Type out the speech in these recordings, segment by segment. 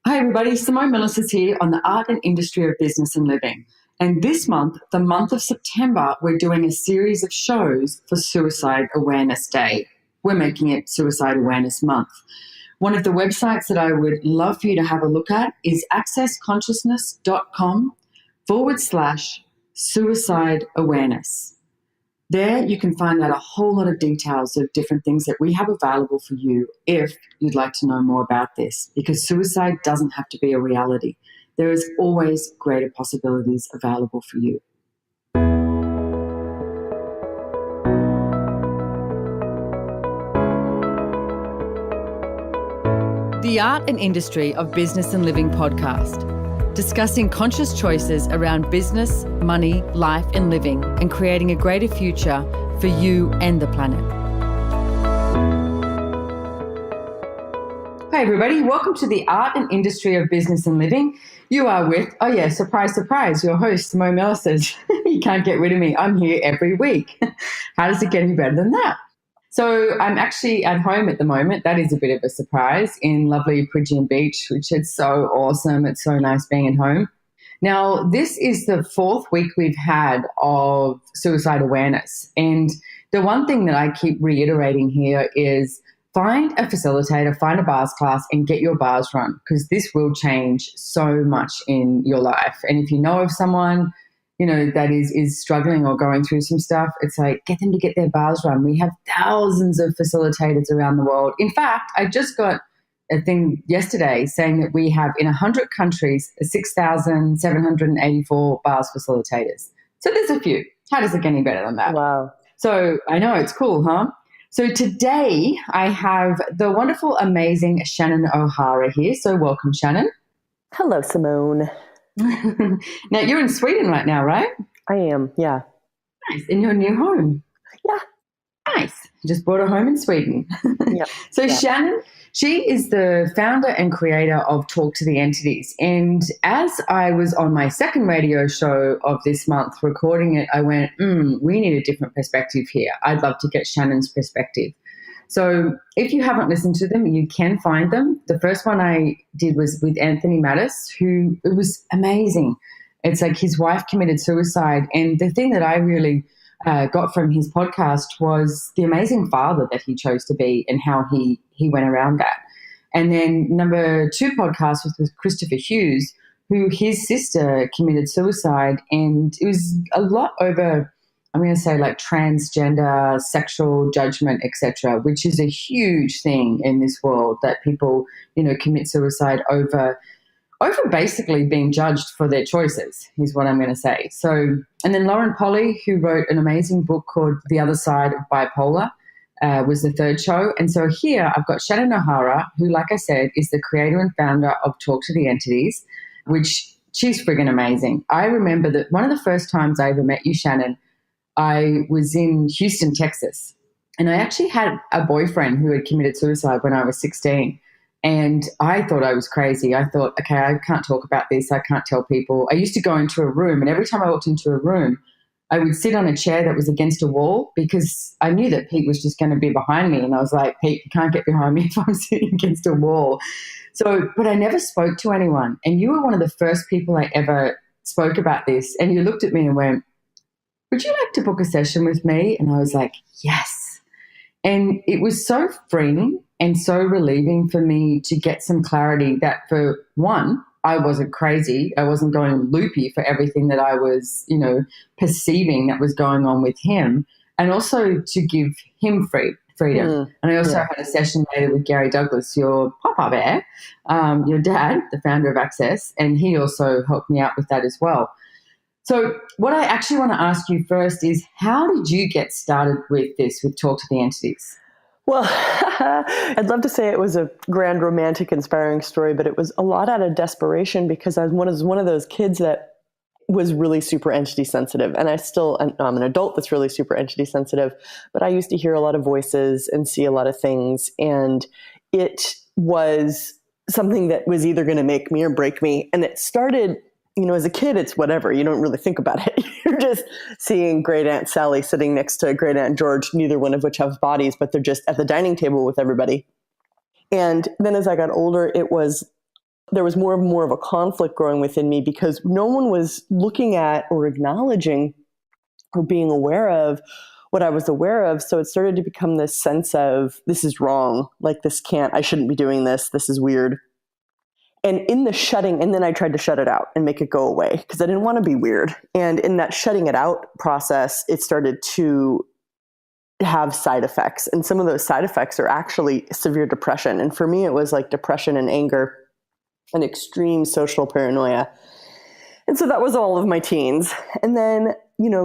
Hi everybody, Simone Milasas here on the Art and Industry of Business and Living. And this month, the month of September, we're doing a series of shows for Suicide Awareness Day. We're making it Suicide Awareness Month. One of the websites that I would love for you to have a look at is accessconsciousness.com/suicide awareness. There you can find out a whole lot of details of different things that we have available for you if you'd like to know more about this, because suicide doesn't have to be a reality. There is always greater possibilities available for you. The Art and Industry of Business and Living podcast, discussing conscious choices around business, money, life and living, and creating a greater future for you and the planet. Hi everybody, welcome to the Art and Industry of Business and Living. You are with, surprise, surprise, your host, Simone Milasas. You can't get rid of me. I'm here every week. How does it get any better than that? So I'm actually at home at the moment. That is a bit of a surprise in lovely Phrygian Beach, which is so awesome. It's so nice being at home. Now, this is the fourth week we've had of suicide awareness. And the one thing that I keep reiterating here is find a facilitator, find a bars class and get your bars run, because this will change so much in your life. And if you know of someone that is struggling or going through some stuff, it's like, get them to get their bars run. We have thousands of facilitators around the world. In fact, I just got a thing yesterday saying that we have in 100 countries, 6,784 bars facilitators. So there's a few. How does it get any better than that? Wow. So I know, it's cool, huh? So today I have the wonderful, amazing Shannon O'Hara here. So welcome, Shannon. Hello, Simone. Now, you're in Sweden right now, right? I am, yeah. Nice. In your new home? Yeah. Nice. Just bought a home in Sweden. Yep. So Shannon, she is the founder and creator of Talk to the Entities. And as I was on my second radio show of this month recording it, I went, we need a different perspective here. I'd love to get Shannon's perspective. So if you haven't listened to them, you can find them. The first one I did was with Anthony Mattis, who, it was amazing. It's like his wife committed suicide. And the thing that I really got from his podcast was the amazing father that he chose to be and how he went around that. And then number 2 podcast was with Christopher Hughes, who his sister committed suicide. And it was a lot over, I'm going to say, like transgender, sexual judgment, etc., which is a huge thing in this world, that people, commit suicide over basically being judged for their choices, is what I'm going to say. So, and then Lauren Polly, who wrote an amazing book called The Other Side of Bipolar, was the third show. And so here I've got Shannon O'Hara, who, like I said, is the creator and founder of Talk to the Entities, which she's friggin' amazing. I remember that one of the first times I ever met you, Shannon, I was in Houston, Texas, and I actually had a boyfriend who had committed suicide when I was 16, and I thought I was crazy. I thought, okay, I can't talk about this. I can't tell people. I used to go into a room, and every time I walked into a room, I would sit on a chair that was against a wall, because I knew that Pete was just going to be behind me, and I was like, Pete, you can't get behind me if I'm sitting against a wall. So, but I never spoke to anyone, and you were one of the first people I ever spoke about this, and you looked at me and went, would you like to book a session with me? And I was like, yes. And it was so freeing and so relieving for me to get some clarity that, for one, I wasn't crazy. I wasn't going loopy for everything that I was, perceiving that was going on with him, and also to give him freedom. And I also had a session later with Gary Douglas, your Papa Bear, your dad, the founder of Access, and he also helped me out with that as well. So what I actually want to ask you first is, how did you get started with this, with Talk to the Entities? Well, I'd love to say it was a grand, romantic, inspiring story, but it was a lot out of desperation, because I was one of those kids that was really super entity sensitive. And I'm an adult that's really super entity sensitive, but I used to hear a lot of voices and see a lot of things. And it was something that was either going to make me or break me. And it started, as a kid, it's whatever. You don't really think about it. You're just seeing Great Aunt Sally sitting next to Great Aunt George, neither one of which have bodies, but they're just at the dining table with everybody. And then as I got older, it was there was more of a conflict growing within me because no one was looking at or acknowledging or being aware of what I was aware of. So it started to become this sense of, this is wrong. Like, I shouldn't be doing this. This is weird. And in the shutting, and then I tried to shut it out and make it go away because I didn't want to be weird. And in that shutting it out process, it started to have side effects. And some of those side effects are actually severe depression. And for me, it was like depression and anger and extreme social paranoia. And so that was all of my teens. And then,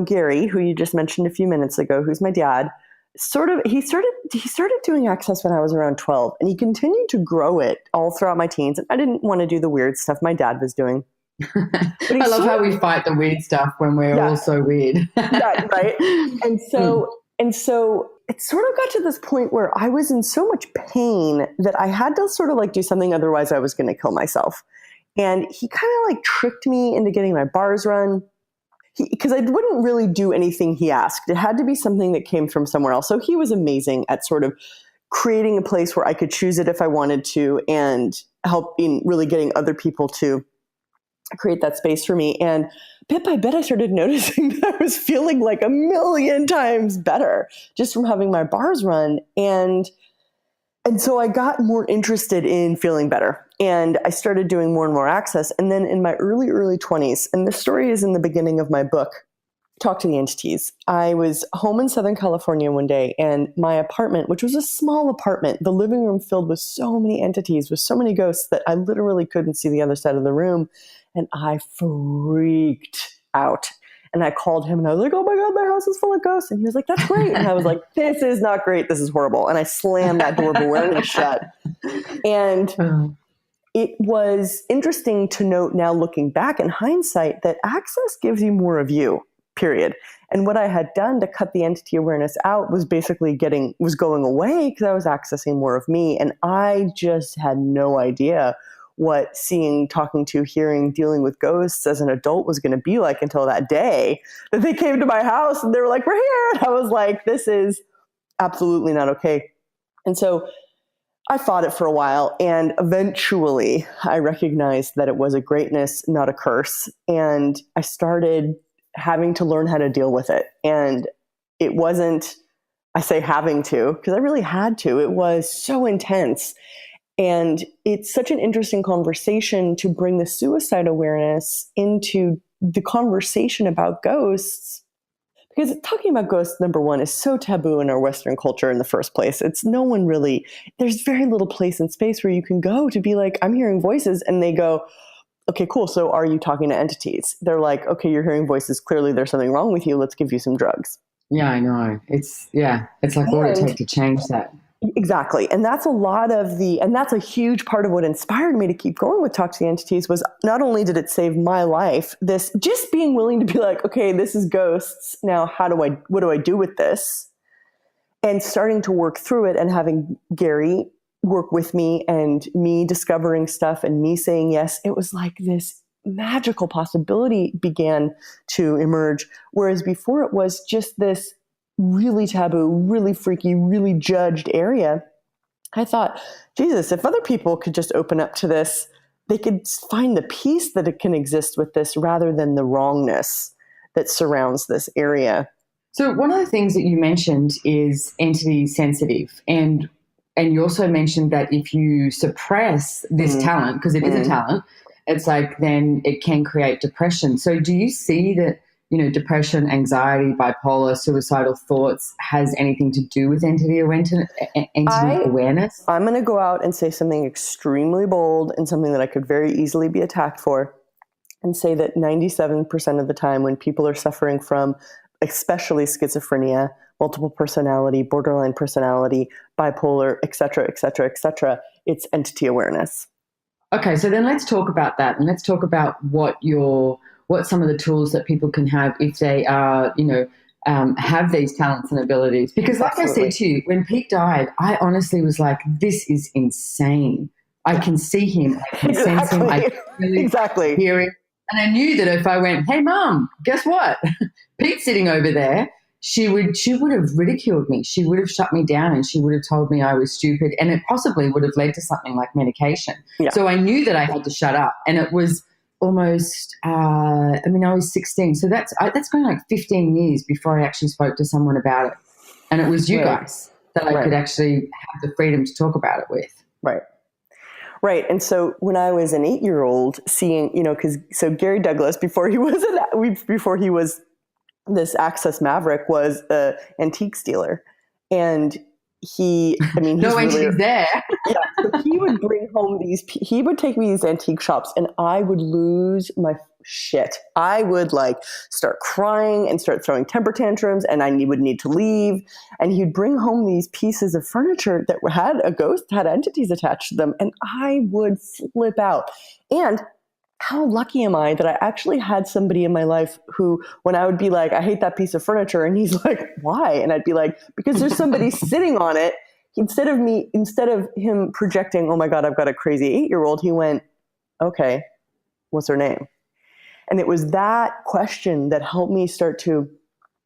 Gary, who you just mentioned a few minutes ago, who's my dad, he started doing Access when I was around 12, and he continued to grow it all throughout my teens. And I didn't want to do the weird stuff my dad was doing. I love how we fight the weird stuff when we're all so weird. Yeah, right. And so it sort of got to this point where I was in so much pain that I had to sort of like do something, otherwise I was going to kill myself. And he kind of like tricked me into getting my bars run. Because I wouldn't really do anything he asked. It had to be something that came from somewhere else. So he was amazing at sort of creating a place where I could choose it if I wanted to, and help in really getting other people to create that space for me. And bit by bit, I started noticing that I was feeling like a million times better just from having my bars run. And so I got more interested in feeling better, and I started doing more and more Access. And then in my early 20s, and this story is in the beginning of my book, Talk to the Entities, I was home in Southern California one day, and my apartment, which was a small apartment, the living room filled with so many entities, with so many ghosts that I literally couldn't see the other side of the room. And I freaked out. And I called him and I was like, oh my God, my house is full of ghosts. And he was like, that's great. And I was like, this is not great. This is horrible. And I slammed that door, but wearing it shut. And it was interesting to note now, looking back in hindsight, that Access gives you more of you, period. And what I had done to cut the entity awareness out was basically going away because I was accessing more of me. And I just had no idea what seeing, talking to, hearing, dealing with ghosts as an adult was going to be like until that day that they came to my house and they were like, we're here. And I was like, this is absolutely not okay. And so I fought it for a while, and eventually I recognized that it was a greatness, not a curse. And I started having to learn how to deal with it. And it wasn't, I say having to, because I really had to. It was so intense. And it's such an interesting conversation to bring the suicide awareness into the conversation about ghosts, because talking about ghosts, number one, is so taboo in our Western culture in the first place. There's very little place and space where you can go to be like, I'm hearing voices. And they go, okay, cool. So are you talking to entities? They're like, okay, you're hearing voices. Clearly there's something wrong with you. Let's give you some drugs. Yeah, I know. It's like what would it take to change that? Exactly. And that's that's a huge part of what inspired me to keep going with Talk to the Entities. Was not only did it save my life, this just being willing to be like, okay, this is ghosts. Now, what do I do with this? And starting to work through it, and having Gary work with me, and me discovering stuff and me saying yes, it was like this magical possibility began to emerge. Whereas before it was just this really taboo, really freaky, really judged area. I thought, Jesus, if other people could just open up to this, they could find the peace that it can exist with this rather than the wrongness that surrounds this area. So one of the things that you mentioned is entity sensitive. And you also mentioned that if you suppress this talent, because it is a talent, it's like then it can create depression. So do you see that, depression, anxiety, bipolar, suicidal thoughts has anything to do with entity awareness? I'm going to go out and say something extremely bold and something that I could very easily be attacked for, and say that 97% of the time when people are suffering from especially schizophrenia, multiple personality, borderline personality, bipolar, et cetera, it's entity awareness. Okay, so then let's talk about that, and let's talk about what some of the tools that people can have if they are, have these talents and abilities. Because like Absolutely. I said to you, when Pete died, I honestly was like, this is insane. I can see him, I can sense him, I can really hear him. And I knew that if I went, hey, Mom, guess what? Pete's sitting over there. she would have ridiculed me. She would have shut me down and she would have told me I was stupid, and it possibly would have led to something like medication. Yeah. So I knew that I had to shut up, and it was almost, I was 16. So that's going like 15 years before I actually spoke to someone about it. And it was you guys that I could actually have the freedom to talk about it with. Right. Right. And so when I was an 8-year-old seeing, so Gary Douglas, before he was this Access Maverick, was an antique dealer. And he's no antiques there. Yeah. So he would bring home he would take me to these antique shops and I would lose my shit. I would start crying and start throwing temper tantrums, and I would need to leave. And he'd bring home these pieces of furniture that had a ghost, had entities attached to them. And I would flip out. And how lucky am I that I actually had somebody in my life who, when I would be like, I hate that piece of furniture, and he's like, why? And I'd be like, because there's somebody sitting on it. Instead of him projecting, oh my God, I've got a crazy 8-year-old, he went, okay, what's her name? And it was that question that helped me start to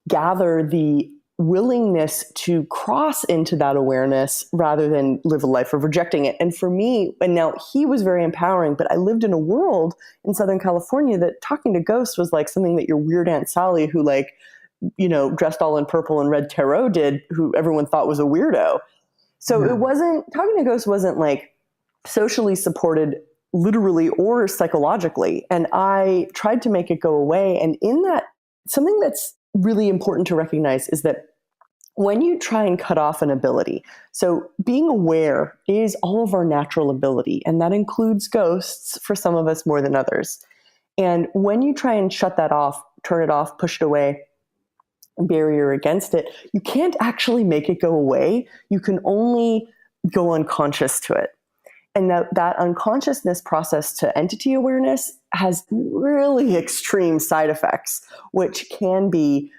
gather the willingness to cross into that awareness rather than live a life of rejecting it. And for me, and now he was very empowering, but I lived in a world in Southern California that talking to ghosts was like something that your weird Aunt Sally, who dressed all in purple and read tarot, did, who everyone thought was a weirdo. So It wasn't, talking to ghosts wasn't like socially supported literally or psychologically. And I tried to make it go away. And in that, something that's really important to recognize is that when you try and cut off an ability, so being aware is all of our natural ability, and that includes ghosts for some of us more than others. And when you try and shut that off, turn it off, push it away, barrier against it, you can't actually make it go away. You can only go unconscious to it. And that unconsciousness process to entity awareness has really extreme side effects, which can be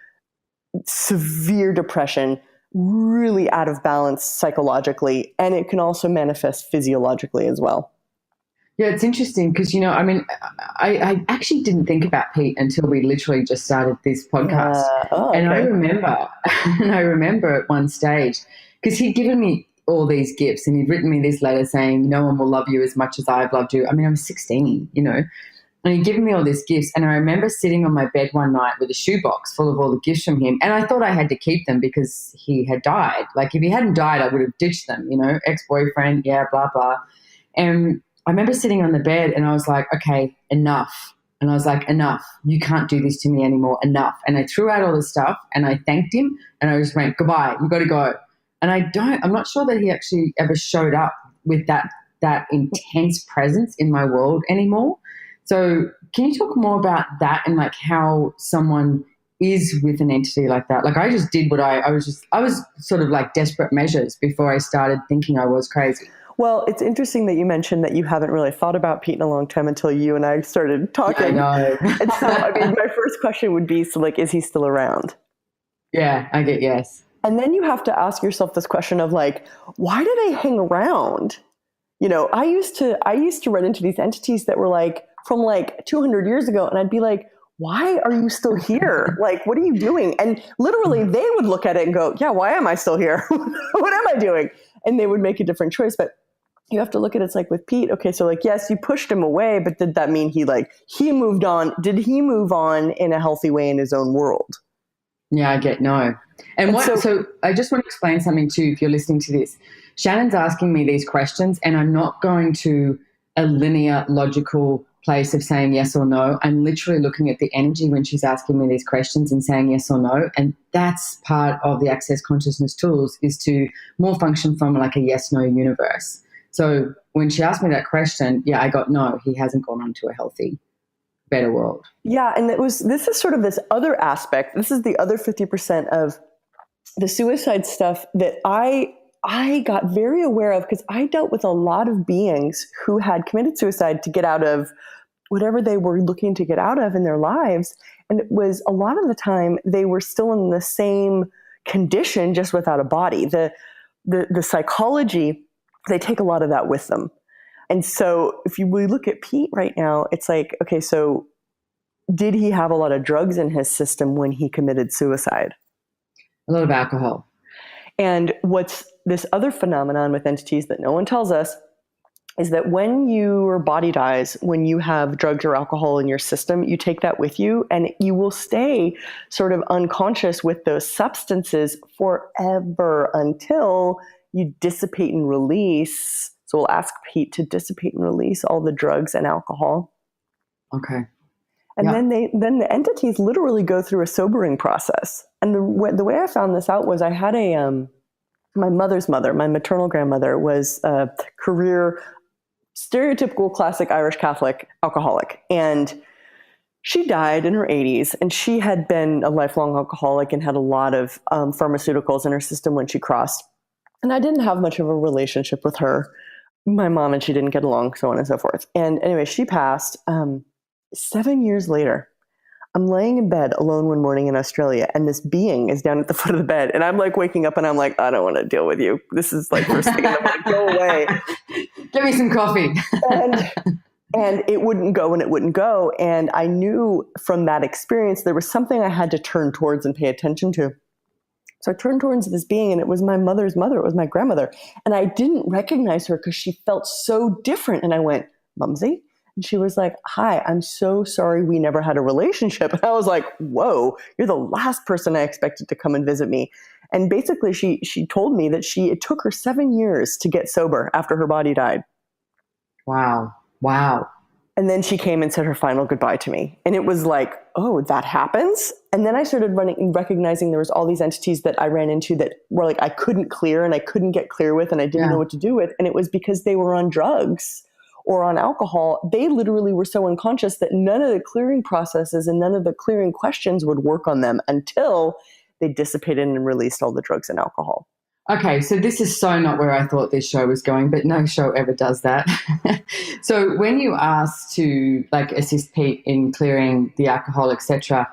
severe depression, really out of balance psychologically, and it can also manifest physiologically as well. Yeah, it's interesting because, I actually didn't think about Pete until we literally just started this podcast. Okay. And I remember at one stage, because he'd given me all these gifts and he'd written me this letter saying, no one will love you as much as I've loved you. I was 16, and he'd given me all these gifts. And I remember sitting on my bed one night with a shoebox full of all the gifts from him. And I thought I had to keep them because he had died. Like if he hadn't died, I would have ditched them, ex-boyfriend, yeah, blah, blah. And I remember sitting on the bed and I was like, okay, enough. And I was like, enough. You can't do this to me anymore. Enough. And I threw out all the stuff and I thanked him and I just went, goodbye, you got to go. And I'm not sure that he actually ever showed up with that intense presence in my world anymore. So can you talk more about that and like how someone is with an entity like that? Like I just did what I was sort of like desperate measures before I started thinking I was crazy. Well, it's interesting that you mentioned that you haven't really thought about Pete in a long time until you and I started talking. I know. And so, my first question would be, so like, is he still around? Yeah, I get yes. And then you have to ask yourself this question of like, why do they hang around? I used to run into these entities that were like from like 200 years ago. And I'd be like, why are you still here? Like, what are you doing? And literally they would look at it and go, yeah, why am I still here? What am I doing? And they would make a different choice. But you have to look at it's like with Pete. Okay, so like, yes, you pushed him away, but did that mean he moved on? Did he move on in a healthy way in his own world? Yeah, I get no. And so I just want to explain something too, if you're listening to this. Shannon's asking me these questions and I'm not going to a linear, logical place of saying yes or no. I'm literally looking at the energy when she's asking me these questions and saying yes or no. And that's part of the Access Consciousness tools, is to more function from like a yes-no universe. So when she asked me that question, yeah, I got no, he hasn't gone on to a healthy, better world. Yeah, and this is sort of this other aspect. This is the other 50% of the suicide stuff that I got very aware of, because I dealt with a lot of beings who had committed suicide to get out of whatever they were looking to get out of in their lives. And it was a lot of the time they were still in the same condition, just without a body. The psychology, they take a lot of that with them. And so if we look at Pete right now, it's like, okay, so did he have a lot of drugs in his system when he committed suicide? A lot of alcohol. And what's this other phenomenon with entities that no one tells us is that when your body dies, when you have drugs or alcohol in your system, you take that with you and you will stay sort of unconscious with those substances forever until you dissipate and release. So we'll ask Pete to dissipate and release all the drugs and alcohol. Okay. And then the entities literally go through a sobering process. And the way I found this out was I had my mother's mother, my maternal grandmother, was a career stereotypical classic Irish Catholic alcoholic. And she died in her 80s, and she had been a lifelong alcoholic and had a lot of pharmaceuticals in her system when she crossed. And I didn't have much of a relationship with her. My mom and she didn't get along, so on and so forth. And anyway, she passed. 7 years later, I'm laying in bed alone one morning in Australia, and this being is down at the foot of the bed. And I'm like waking up and I'm like, I don't want to deal with you. This is like first thing. I'm like, go away. Give me some coffee. and it wouldn't go and it wouldn't go. And I knew from that experience, there was something I had to turn towards and pay attention to. So I turned towards this being, and it was my mother's mother. It was my grandmother. And I didn't recognize her because she felt so different. And I went, Mumsy? And she was like, hi, I'm so sorry we never had a relationship. And I was like, whoa, you're the last person I expected to come and visit me. And basically she told me that it took her 7 years to get sober after her body died. Wow. And then she came and said her final goodbye to me. And it was like, oh, that happens? And then I started recognizing there was all these entities that I ran into that were like, I couldn't clear and I couldn't get clear with, and I didn't know what to do with. And it was because they were on drugs or on alcohol. They literally were so unconscious that none of the clearing processes and none of the clearing questions would work on them until they dissipated and released all the drugs and alcohol. Okay, so this is so not where I thought this show was going, but no show ever does that. So when you ask to assist Pete in clearing the alcohol, etc.,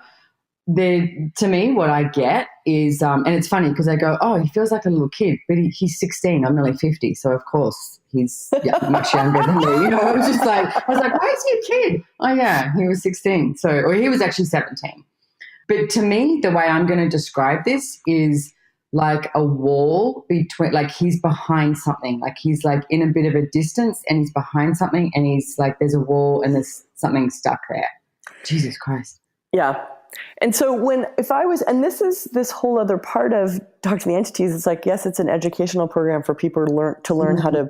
to me what I get is, and it's funny because I go, oh, he feels like a little kid, but he's 16. I'm nearly 50, so of course he's much younger than me. I was like, why is he a kid? Oh yeah, he was 16. Or he was actually 17. But to me, the way I'm going to describe this is like a wall between, like he's behind something, like he's like in a bit of a distance and he's behind something and he's like, there's a wall and there's something stuck there. Jesus Christ. Yeah. And so and this is this whole other part of Talk to the Entities. It's like, yes, it's an educational program for people to learn how to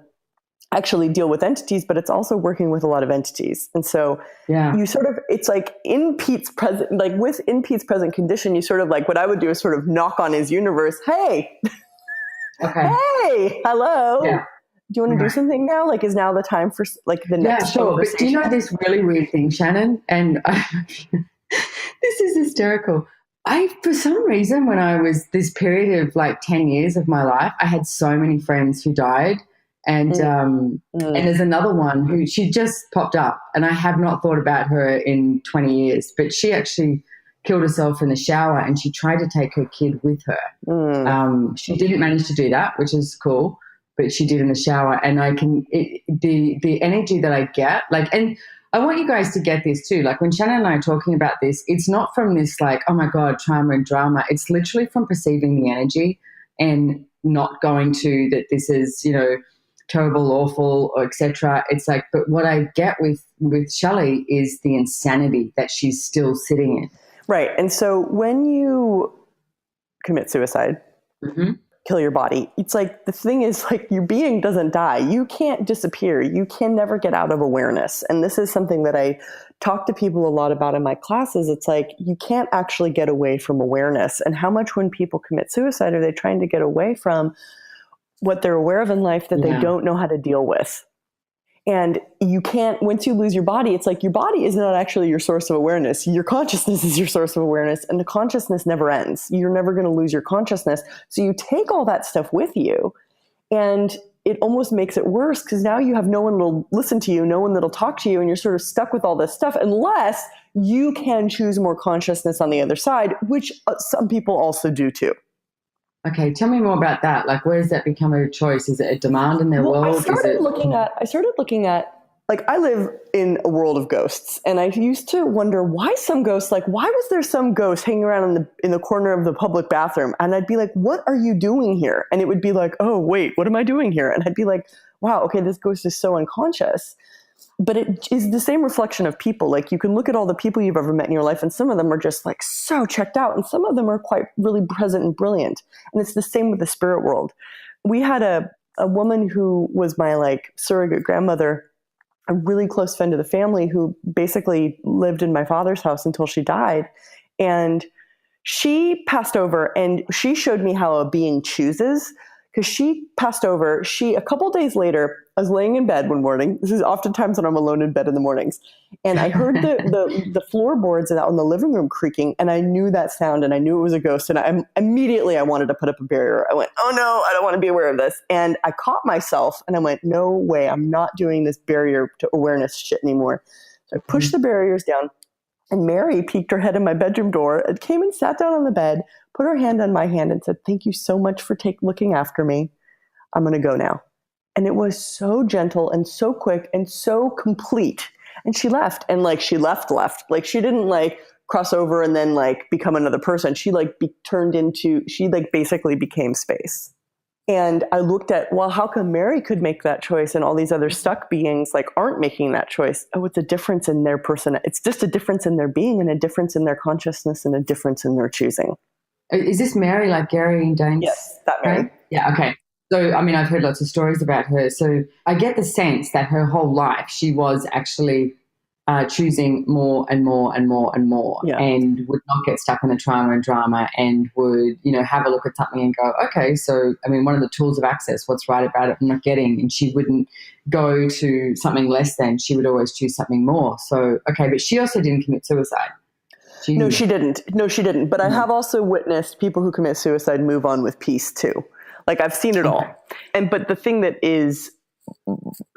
actually deal with entities, but it's also working with a lot of entities. And so you sort of, it's like in Pete's present condition, you sort of like, what I would do is sort of knock on his universe. Hey, hey, hello. Yeah. Do you want to do something now? Like, is now the time for like the next sure. But do you know this really weird thing, Shannon? And this is hysterical. For some reason, when I was this period of like 10 years of my life, I had so many friends who died. And and there's another one who she just popped up, and I have not thought about her in 20 years, but she actually killed herself in the shower and she tried to take her kid with her. She didn't manage to do that, which is cool, but she did in the shower. And the energy that I get, like, and I want you guys to get this too. Like when Shannon and I are talking about this, it's not from this like, oh my God, trauma and drama. It's literally from perceiving the energy and not going to that this is, terrible, awful, or etc. It's like, but what I get with Shelley is the insanity that she's still sitting in. Right. And so when you commit suicide, kill your body, it's like the thing is like your being doesn't die. You can't disappear. You can never get out of awareness. And this is something that I talk to people a lot about in my classes. It's like you can't actually get away from awareness. And how much when people commit suicide are they trying to get away from what they're aware of in life that they don't know how to deal with. And you can't, once you lose your body, it's like your body is not actually your source of awareness. Your consciousness is your source of awareness, and the consciousness never ends. You're never going to lose your consciousness. So you take all that stuff with you, and it almost makes it worse because now you have no one that'll listen to you, no one that'll talk to you, and you're sort of stuck with all this stuff unless you can choose more consciousness on the other side, which some people also do too. Okay, tell me more about that. Like, where does that become a choice? Is it a demand in their world? I started looking at like I live in a world of ghosts, and I used to wonder why some ghosts, like why was there some ghost hanging around in the corner of the public bathroom? And I'd be like, what are you doing here? And it would be like, oh wait, what am I doing here? And I'd be like, wow, okay, this ghost is so unconscious. But it is the same reflection of people. Like you can look at all the people you've ever met in your life, and some of them are just like so checked out, and some of them are quite really present and brilliant. And it's the same with the spirit world. We had a woman who was my like surrogate grandmother, a really close friend of the family, who basically lived in my father's house until she died. And she passed over, and she showed me how a being chooses, because she passed over. A couple days later, I was laying in bed one morning. This is oftentimes when I'm alone in bed in the mornings. And I heard the floorboards out in the living room creaking, and I knew that sound, and I knew it was a ghost. And I immediately wanted to put up a barrier. I went, oh no, I don't want to be aware of this. And I caught myself, and I went, no way, I'm not doing this barrier to awareness shit anymore. So I pushed the barriers down, and Mary peeked her head in my bedroom door and came and sat down on the bed, put her hand on my hand, and said, thank you so much for looking after me. I'm going to go now. And it was so gentle and so quick and so complete. And she left, and like she left. Like she didn't like cross over and then like become another person. She like she like basically became space. And I looked at, well, how come Mary could make that choice and all these other stuck beings like aren't making that choice? Oh, it's a difference in their person. It's just a difference in their being, and a difference in their consciousness, and a difference in their choosing. Is this Mary, like Gary and Dane's? Yes, that Mary. Yeah, okay. So, I mean, I've heard lots of stories about her. So I get the sense that her whole life she was actually choosing more and more and more and more, and would not get stuck in the trauma and drama, and would, have a look at something and go, okay, so, I mean, one of the tools of access, what's right about it I'm not getting, and she wouldn't go to something less than, she would always choose something more. So, okay, but she also didn't commit suicide. No, she didn't. But I have also witnessed people who commit suicide move on with peace too. Like I've seen it all. But the thing that is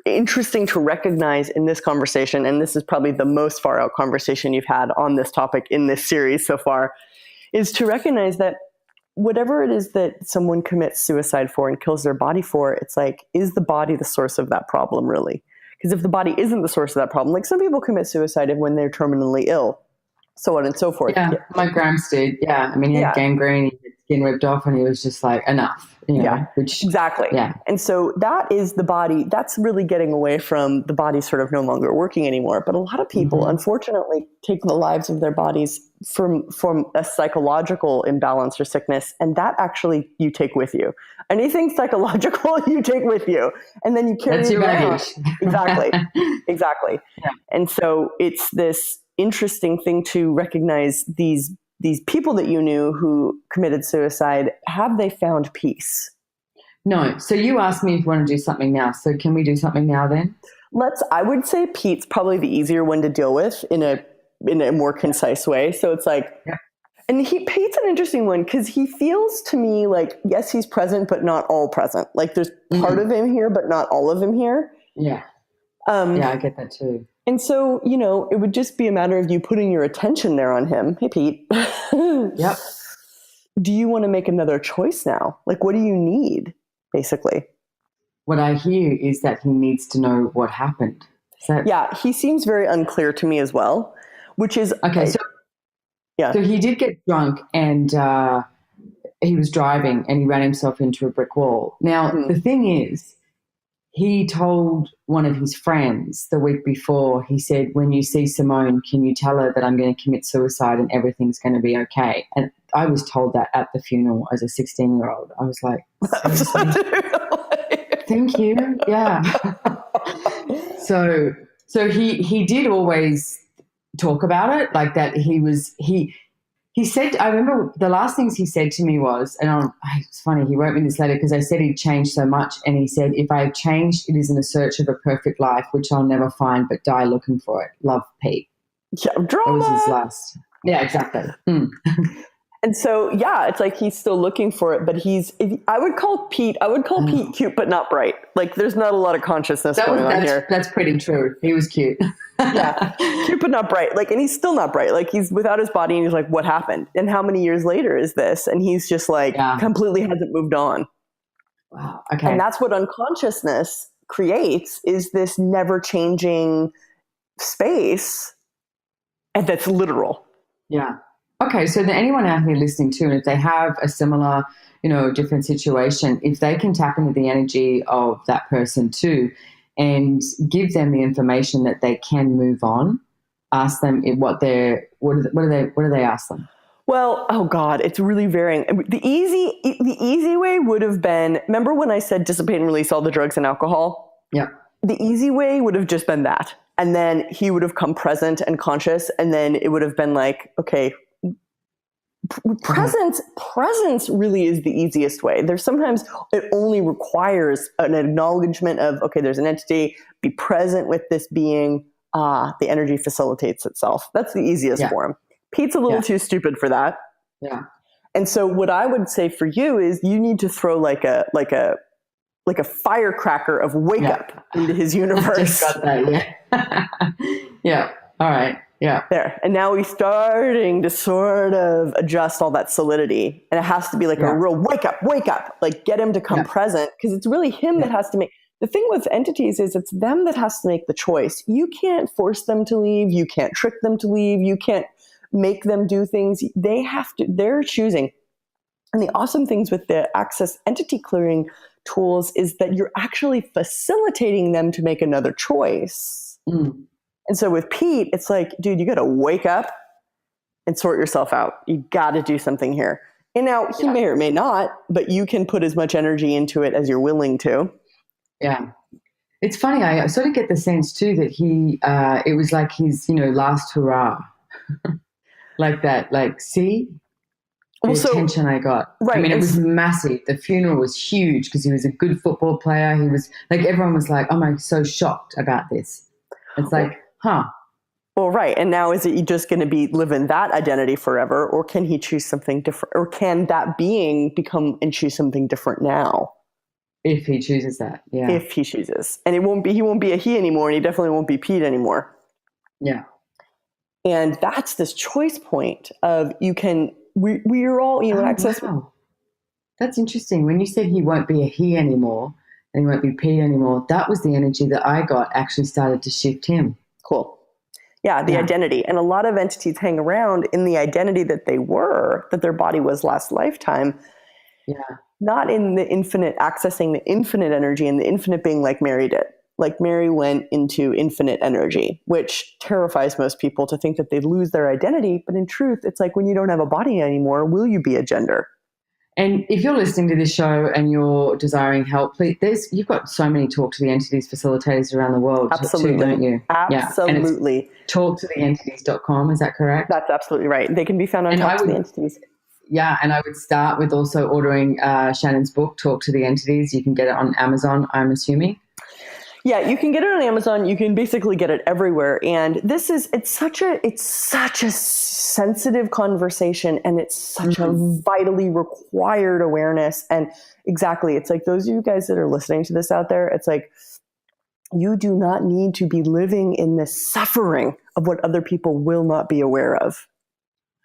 interesting to recognize in this conversation, and this is probably the most far out conversation you've had on this topic in this series so far, is to recognize that whatever it is that someone commits suicide for and kills their body for, it's like, is the body the source of that problem really? Because if the body isn't the source of that problem, like some people commit suicide when they're terminally ill, so on and so forth. Yeah, my Gramps did. Yeah, I mean, he had gangrene, he had skin ripped off, and he was just like, enough. Exactly. Yeah. And so that is the body. That's really getting away from the body sort of no longer working anymore. But a lot of people, unfortunately, take the lives of their bodies from a psychological imbalance or sickness, and that actually you take with you. Anything psychological you take with you, and then you carry it around. Exactly. Yeah. And so it's this interesting thing to recognize these people that you knew who committed suicide. Have they found peace? No. So you asked me if you want to do something now. So can we do something now then? I would say Pete's probably the easier one to deal with in a more concise way. So it's like, and Pete's an interesting one because he feels to me like, yes, he's present, but not all present. Like there's part of him here, but not all of him here. Yeah. I get that too. And so, it would just be a matter of you putting your attention there on him. Hey, Pete. Yep. Do you want to make another choice now? Like, what do you need, basically? What I hear is that he needs to know what happened. Yeah, he seems very unclear to me as well, which is... Okay, so he did get drunk and he was driving and he ran himself into a brick wall. Now, the thing is, he told one of his friends the week before, he said, when you see Simone, can you tell her that I'm going to commit suicide and everything's going to be okay? And I was told that at the funeral as a 16-year-old. I was like, thank you. Yeah. So he did always talk about it, like that he said, I remember the last things he said to me was, and it's funny, he wrote me this letter because I said he'd changed so much, and he said, if I have changed, it is in the search of a perfect life, which I'll never find, but die looking for it. Love, Pete. Yeah, drama. That was his last. Yeah, exactly. And so, it's like he's still looking for it, but I would call Pete cute, but not bright. Like there's not a lot of consciousness going on here. That's pretty true. He was cute. Yeah. Cute, but not bright. Like, and he's still not bright. Like he's without his body and he's like, what happened? And how many years later is this? And he's just like completely hasn't moved on. Wow. Okay. And that's what unconsciousness creates is this never changing space, and that's literal. Yeah. Okay. So then anyone out here listening too, and if they have a similar, different situation, if they can tap into the energy of that person too, and give them the information that they can move on, ask them what do they ask them? Well, oh God, it's really varying. The easy way would have been, remember when I said dissipate and release all the drugs and alcohol? Yeah. The easy way would have just been that. And then he would have come present and conscious. And then it would have been like, okay, presence really is the easiest way. There's sometimes it only requires an acknowledgement of, okay, there's an entity, be present with this being, the energy facilitates itself. That's the easiest form. Pete's a little too stupid for that. Yeah. And so what I would say for you is you need to throw like a firecracker of wake up into his universe. Just got that, yeah. All right. Yeah. There. And now he's starting to sort of adjust all that solidity. And it has to be like a real wake up, like get him to come present, because it's really him that has to make. The thing with entities is it's them that has to make the choice. You can't force them to leave. You can't trick them to leave. You can't make them do things. They're choosing. And the awesome things with the Access entity clearing tools is that you're actually facilitating them to make another choice. Mm. And so with Pete, it's like, dude, you got to wake up and sort yourself out. You got to do something here. And now he may or may not, but you can put as much energy into it as you're willing to. Yeah. It's funny. I sort of get the sense too that it was like his, last hurrah. Like that, see the attention I got. Right. I mean, it was massive. The funeral was huge because he was a good football player. He was like, everyone was like, oh my, so shocked about this. It's like, Well, right. And now is it just going to be living that identity forever, or can he choose something different, or can that being become and choose something different now? If he chooses that, yeah. If he chooses, and he won't be a he anymore, and he definitely won't be Pete anymore. Yeah. And that's this choice point of we're all, access. Wow. That's interesting. When you said he won't be a he anymore and he won't be Pete anymore, that was the energy that I got actually started to shift him. Cool. Yeah, the identity. And a lot of entities hang around in the identity that that their body was last lifetime. Yeah. Not in the infinite, accessing the infinite energy and the infinite being like Mary did. Like Mary went into infinite energy, which terrifies most people to think that they lose their identity. But in truth, it's like when you don't have a body anymore, will you be a gender? And if you're listening to this show and you're desiring help, please, you've got so many Talk to the Entities facilitators around the world absolutely. too, don't you? Absolutely. Yeah. talktotheentities.com, is that correct? That's absolutely right. They can be found on Talk to the Entities. Yeah, and I would start with also ordering Shannon's book, Talk to the Entities. You can get it on Amazon, I'm assuming. Yeah, you can get it on Amazon. You can basically get it everywhere. And it's such a sensitive conversation, and it's such a vitally required awareness. And exactly, it's like those of you guys that are listening to this out there, it's like you do not need to be living in this suffering of what other people will not be aware of.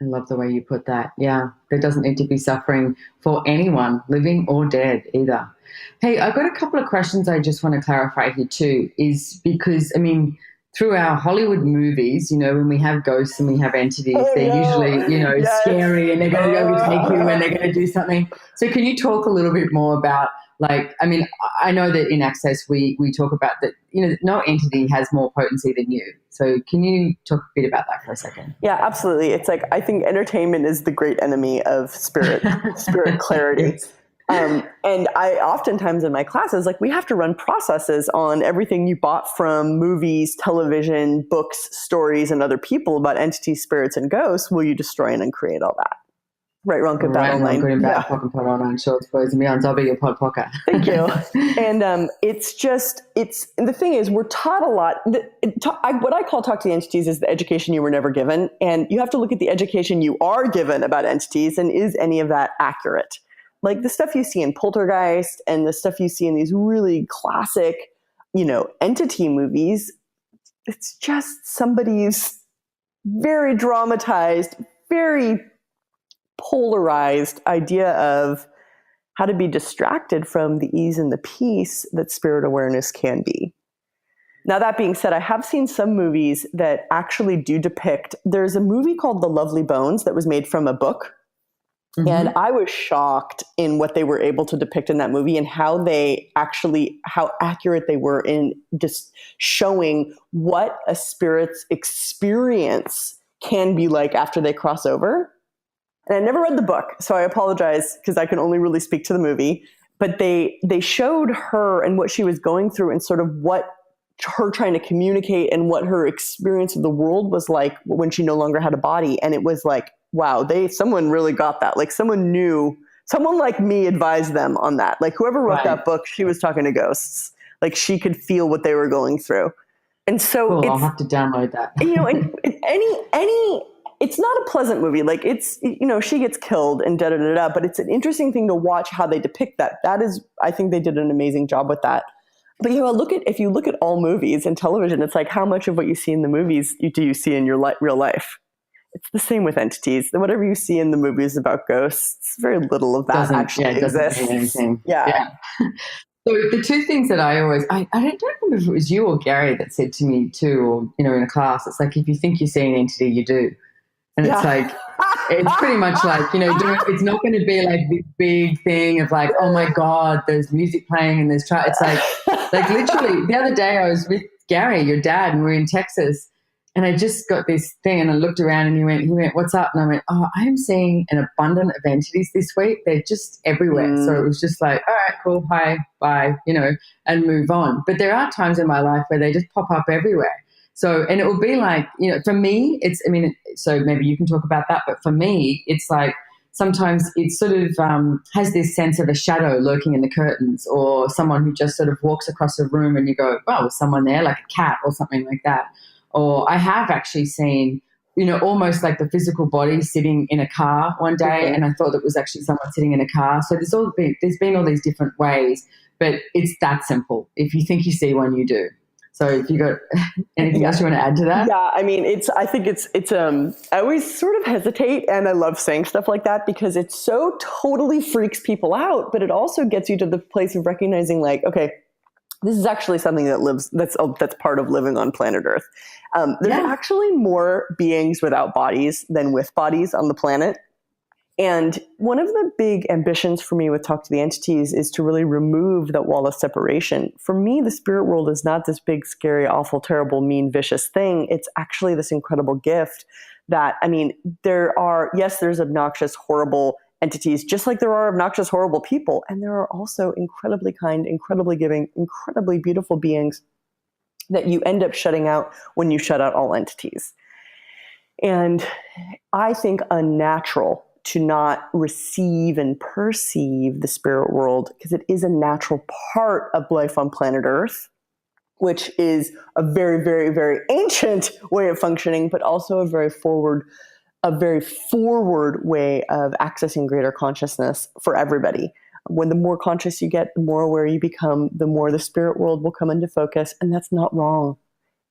I love the way you put that. Yeah, there doesn't need to be suffering for anyone, living or dead either. Hey, I've got a couple of questions I just want to clarify here too, is because, I mean, through our Hollywood movies, when we have ghosts and we have entities, they're usually, scary, and they're going to overtake you and they're going to do something. So can you talk a little bit more about, I know that in Access we talk about that, no entity has more potency than you. So can you talk a bit about that for a second? Yeah, absolutely. It's like, I think entertainment is the great enemy of spirit clarity. And I oftentimes in my classes, we have to run processes on everything you bought from movies, television, books, stories, and other people about entities, spirits, and ghosts. Will you destroy and uncreate all that? Right, wrong, good, bad, online. Good, bad, pocket, pot, online, shorts, boys, and beyonds. I'll be your pod pocket. Thank you. And the thing is, we're taught a lot. What I call Talk to the Entities is the education you were never given. And you have to look at the education you are given about entities, and is any of that accurate? Like the stuff you see in Poltergeist and the stuff you see in these really classic, entity movies, it's just somebody's very dramatized, very polarized idea of how to be distracted from the ease and the peace that spirit awareness can be. Now, that being said, I have seen some movies that actually do depict, there's a movie called The Lovely Bones that was made from a book. Mm-hmm. And I was shocked in what they were able to depict in that movie and how accurate they were in just showing what a spirit's experience can be like after they cross over. And I never read the book, so I apologize because I can only really speak to the movie. But they showed her and what she was going through and sort of what her trying to communicate and what her experience of the world was like when she no longer had a body. And it was like, wow, someone really got that. Like someone like me advised them on that. Like whoever wrote that book, she was talking to ghosts. Like she could feel what they were going through. And so cool, I'll have to download that. And it's not a pleasant movie. Like it's, she gets killed and da-da-da-da, but it's an interesting thing to watch how they depict that. That is, I think they did an amazing job with that. But if you look at all movies and television, it's like how much of what you see in the movies do you see in your real life? It's the same with entities. Whatever you see in the movies about ghosts, very little of that actually exists. Doesn't mean anything. Yeah. So the two things that I don't remember if it was you or Gary that said to me too, or in a class, it's like if you think you see an entity, you do. And it's like, it's pretty much like, it's not going to be like this big thing of like, oh my God, there's music playing and it's like literally the other day I was with Gary, your dad, and we're in Texas, and I just got this thing and I looked around and he went, what's up? And I went, oh, I am seeing an abundance of entities this week. They're just everywhere. So it was just like, all right, cool, hi, bye, and move on. But there are times in my life where they just pop up everywhere. So, and it will be like, for me, so maybe you can talk about that, but for me, it's like sometimes it sort of has this sense of a shadow lurking in the curtains, or someone who just sort of walks across a room and you go, oh, there's someone there, like a cat or something like that. Or I have actually seen, almost like the physical body sitting in a car one day, and I thought it was actually someone sitting in a car. So there's been all these different ways, but it's that simple. If you think you see one, you do. So if you got anything else you want to add to that? Yeah, I think it's I always sort of hesitate, and I love saying stuff like that because it so totally freaks people out, but it also gets you to the place of recognizing like, okay, this is actually something that's part of living on planet Earth. There's actually more beings without bodies than with bodies on the planet. And one of the big ambitions for me with Talk to the Entities is to really remove that wall of separation. For me, the spirit world is not this big, scary, awful, terrible, mean, vicious thing. It's actually this incredible gift that, there's obnoxious, horrible entities, just like there are obnoxious, horrible people. And there are also incredibly kind, incredibly giving, incredibly beautiful beings that you end up shutting out when you shut out all entities. And I think unnatural to not receive and perceive the spirit world, because it is a natural part of life on planet Earth, which is a very, very, very ancient way of functioning, but also a very forward way of accessing greater consciousness for everybody. When the more conscious you get, the more aware you become, the more the spirit world will come into focus, and that's not wrong.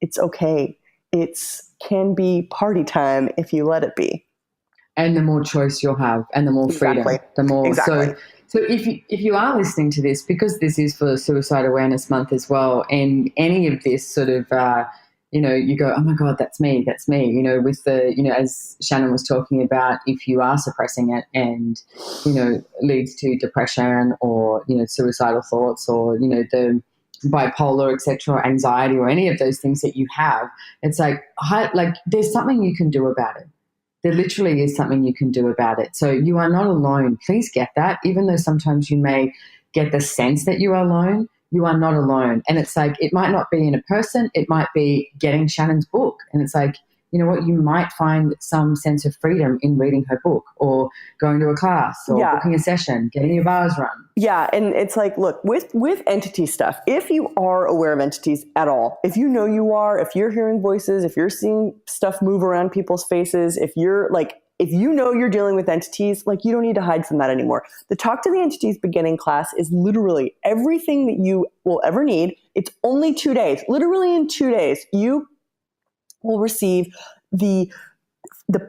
It's okay. It can be party time if you let it be. And the more choice you'll have, and the more freedom, the more. Exactly. So if you are listening to this, because this is for Suicide Awareness Month as well, and any of this sort of, you go, oh my God, that's me, with the, as Shannon was talking about, if you are suppressing it and, leads to depression or, suicidal thoughts or, the bipolar, etc., anxiety, or any of those things that you have, it's like there's something you can do about it. There literally is something you can do about it. So you are not alone. Please get that. Even though sometimes you may get the sense that you are alone, you are not alone. And it's like, it might not be in a person. It might be getting Shannon's book. And it's like, you know what, you might find some sense of freedom in reading her book or going to a class or booking a session, getting your bars run. Yeah. And it's like, look, with entity stuff, if you are aware of entities at all, if you know you are, if you're hearing voices, if you're seeing stuff move around people's faces, if you know you're dealing with entities, like you don't need to hide from that anymore. The Talk to the Entities beginning class is literally everything that you will ever need. It's only 2 days. Literally in 2 days, you will receive the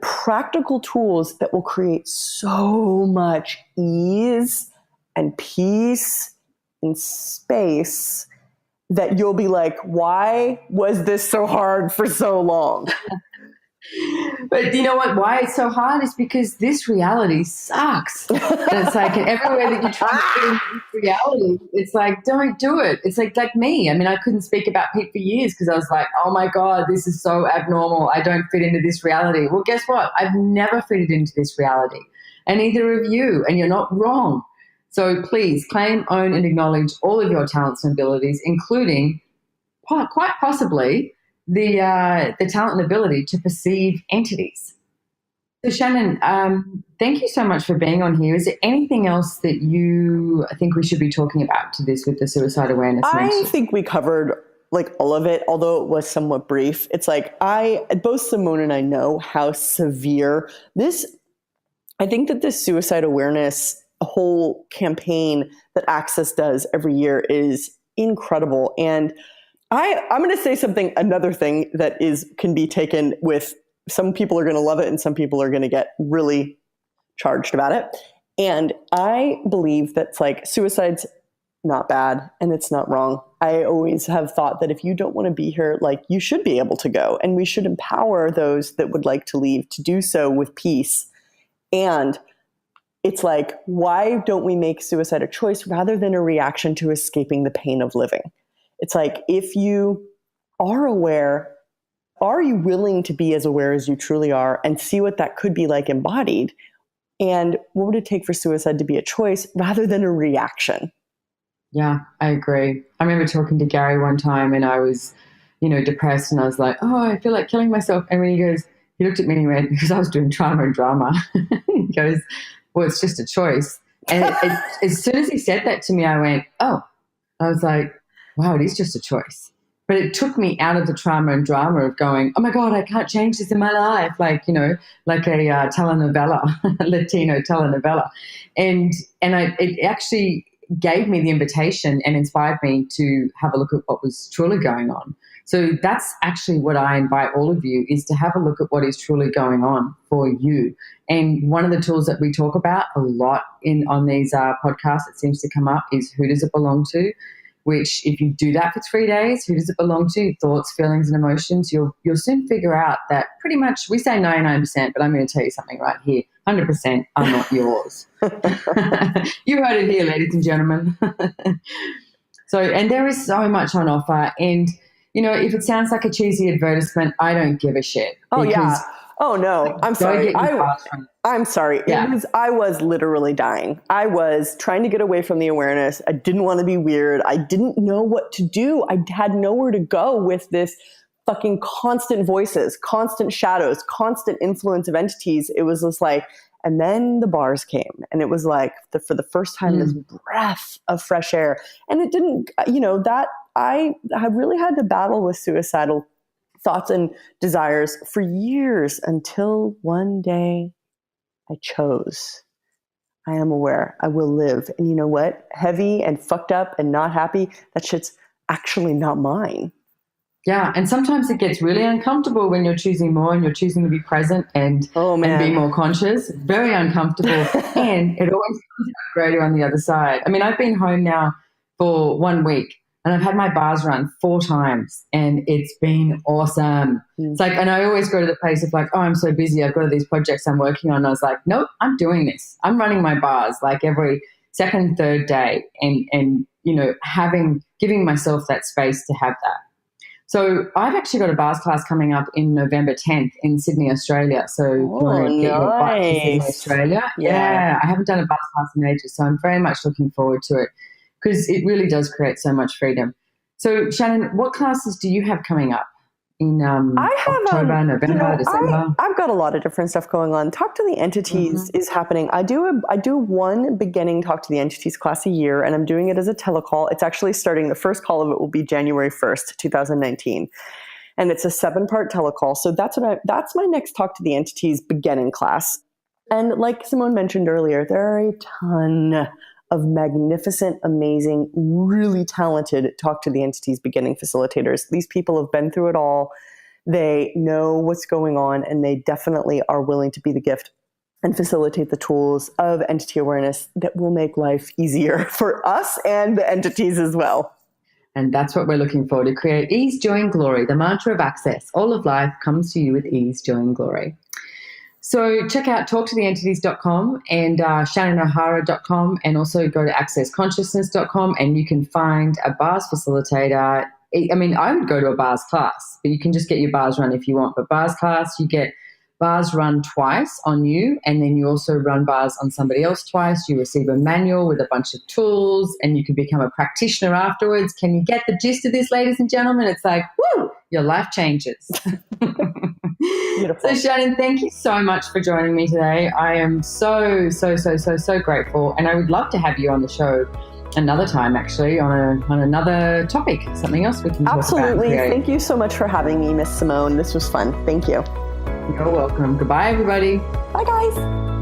practical tools that will create so much ease and peace and space that you'll be like, why was this so hard for so long? But you know what? Why it's so hard is because this reality sucks. And it's like, and everywhere that you try to fit into this reality, it's like, don't do it. It's like me. I mean, I couldn't speak about Pete for years because I was like, oh my God, this is so abnormal. I don't fit into this reality. Well, guess what? I've never fitted into this reality, and neither of you, and you're not wrong. So please claim, own, and acknowledge all of your talents and abilities, including quite possibly the talent and ability to perceive entities. So Shannon, thank you so much for being on here. Is there anything else that you think we should be talking about to this with the suicide awareness? I think we covered like all of it, although it was somewhat brief. It's like both Simone and I know how severe this, I think that this suicide awareness whole campaign that Access does every year is incredible. And I'm going to say another thing that can be taken with, some people are going to love it and some people are going to get really charged about it. And I believe that's like suicide's not bad and it's not wrong. I always have thought that if you don't want to be here, like you should be able to go, and we should empower those that would like to leave to do so with peace. And it's like, why don't we make suicide a choice rather than a reaction to escaping the pain of living? It's like, if you are aware, are you willing to be as aware as you truly are and see what that could be like embodied? And what would it take for suicide to be a choice rather than a reaction? Yeah, I agree. I remember talking to Gary one time and I was, depressed, and I was like, oh, I feel like killing myself. And when he looked at me and he went, because I was doing trauma and drama, he goes, well, it's just a choice. And as soon as he said that to me, I went, oh, I was like, wow, it is just a choice. But it took me out of the trauma and drama of going, oh my God, I can't change this in my life. Like a telenovela, Latino telenovela. And it actually gave me the invitation and inspired me to have a look at what was truly going on. So that's actually what I invite all of you, is to have a look at what is truly going on for you. And one of the tools that we talk about a lot on these podcasts, it seems to come up, is who does it belong to? Which, if you do that for 3 days, who does it belong to? Thoughts, feelings, and emotions. You'll soon figure out that pretty much, we say 99%, but I'm going to tell you something right here. 100% are not yours. You heard it here, ladies and gentlemen. And there is so much on offer. And, if it sounds like a cheesy advertisement, I don't give a shit. Oh, yeah. Oh, no. I'm sorry. I'm sorry. Yeah. I was literally dying. I was trying to get away from the awareness. I didn't want to be weird. I didn't know what to do. I had nowhere to go with this fucking constant voices, constant shadows, constant influence of entities. It was just like, and then the bars came, and it was like for the first time, this breath of fresh air. And it didn't, that I really had to battle with suicidal thoughts and desires for years, until one day I chose. I am aware. I will live. And you know what? Heavy and fucked up and not happy, that shit's actually not mine. Yeah, and sometimes it gets really uncomfortable when you're choosing more and you're choosing to be present and be more conscious. Very uncomfortable. And it always comes out greater on the other side. I mean, I've been home now for 1 week, and I've had my bars run 4 times, and it's been awesome. It's like, and I always go to the place of like, oh, I'm so busy, I've got all these projects I'm working on. And I was like, nope, I'm doing this. I'm running my bars like every second, third day, and giving myself that space to have that. So I've actually got a bars class coming up in November 10th in Sydney, Australia. So if you want to get your butt to Sydney, Australia. Yeah, I haven't done a bars class in ages, so I'm very much looking forward to it, because it really does create so much freedom. So Shannon, what classes do you have coming up in October, November, December? I've got a lot of different stuff going on. Talk to the Entities is happening. I do one beginning Talk to the Entities class a year, and I'm doing it as a telecall. It's actually starting, the first call of it will be January 1st, 2019. And it's a 7-part telecall. So that's my next Talk to the Entities beginning class. And like Simone mentioned earlier, there are a ton of magnificent, amazing, really talented Talk to the Entities beginning facilitators. These people have been through it all. They know what's going on, and they definitely are willing to be the gift and facilitate the tools of entity awareness that will make life easier for us and the entities as well. And that's what we're looking for, to create ease, joy, and glory, the mantra of access. All of life comes to you with ease, joy, and glory. So check out talktotheentities.com and shannonohara.com, and also go to accessconsciousness.com, and you can find a bars facilitator. I mean, I would go to a bars class, but you can just get your bars run if you want. But bars class, you get bars run twice on you, and then you also run bars on somebody else twice. You receive a manual with a bunch of tools, and you can become a practitioner afterwards. Can you get the gist of this, ladies and gentlemen? It's like, woo, your life changes. Beautiful. So Shannon, thank you so much for joining me today. I am so grateful, and I would love to have you on the show another time, actually, on another topic, something else we can talk about. Absolutely. Thank you so much for having me, Miss Simone. This was fun. Thank you. You're welcome. Goodbye, everybody. Bye, guys.